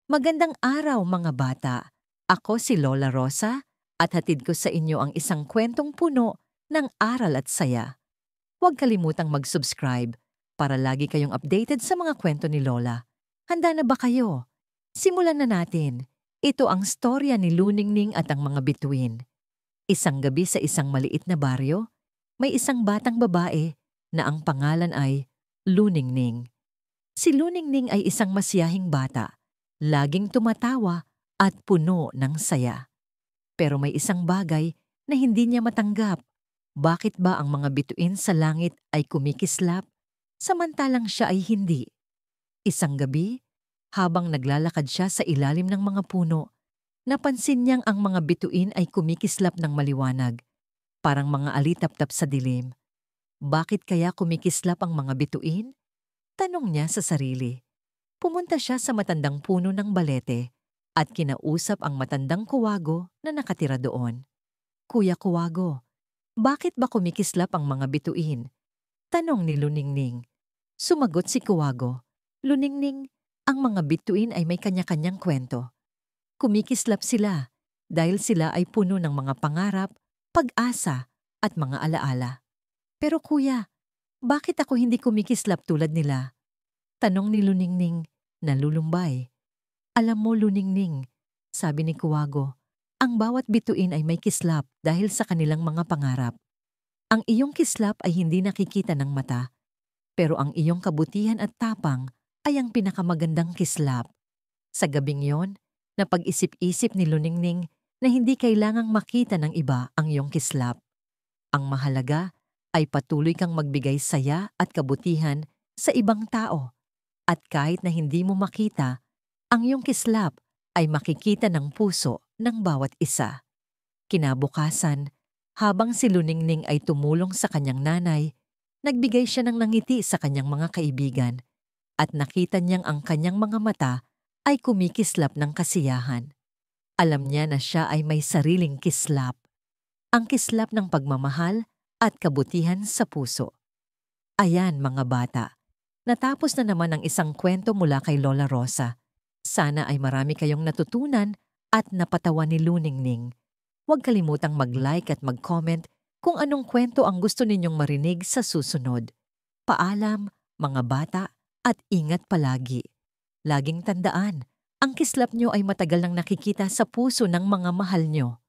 Magandang araw mga bata. Ako si Lola Rosa at hatid ko sa inyo ang isang kwentong puno ng aral at saya. Huwag kalimutang mag-subscribe para lagi kayong updated sa mga kwento ni Lola. Handa na ba kayo? Simulan na natin. Ito ang storya ni Luningning at ang mga bituin. Isang gabi sa isang maliit na baryo, may isang batang babae na ang pangalan ay Luningning. Si Luningning ay isang masiyahing bata, laging tumatawa at puno ng saya. Pero may isang bagay na hindi niya matanggap. Bakit ba ang mga bituin sa langit ay kumikislap, samantalang siya ay hindi? Isang gabi, habang naglalakad siya sa ilalim ng mga puno, napansin niyang ang mga bituin ay kumikislap ng maliwanag, parang mga alitaptap sa dilim. Bakit kaya kumikislap ang mga bituin? Tanong niya sa sarili. Pumunta siya sa matandang puno ng balete at kinausap ang matandang kuwago na nakatira doon. Kuya Kuwago, bakit ba kumikislap ang mga bituin? Tanong ni Luningning. Sumagot si Kuwago. Luningning, ang mga bituin ay may kanya-kanyang kwento. Kumikislap sila dahil sila ay puno ng mga pangarap, pag-asa at mga alaala. Pero kuya, bakit ako hindi kumikislap tulad nila? Tanong ni Luningning, nalulumbay. Alam mo, Luningning, sabi ni Kuwago, ang bawat bituin ay may kislap dahil sa kanilang mga pangarap. Ang iyong kislap ay hindi nakikita ng mata, pero ang iyong kabutihan at tapang ay ang pinakamagandang kislap. Sa gabing yon, napag-isip-isip ni Luningning na hindi kailangang makita ng iba ang iyong kislap. Ang mahalaga ay patuloy kang magbigay saya at kabutihan sa ibang tao. At kahit na hindi mo makita, ang iyong kislap ay makikita ng puso ng bawat isa. Kinabukasan, habang si Luningning ay tumulong sa kanyang nanay, nagbigay siya ng ngiti sa kanyang mga kaibigan at nakita niyang ang kanyang mga mata ay kumikislap ng kasiyahan. Alam niya na siya ay may sariling kislap, ang kislap ng pagmamahal at kabutihan sa puso. Ayan mga bata. Natapos na naman ang isang kwento mula kay Lola Rosa. Sana ay marami kayong natutunan at napatawa ni Luningning. Huwag kalimutang mag-like at mag-comment kung anong kwento ang gusto ninyong marinig sa susunod. Paalam, mga bata, at ingat palagi. Laging tandaan, ang kislap nyo ay matagal nang nakikita sa puso ng mga mahal nyo.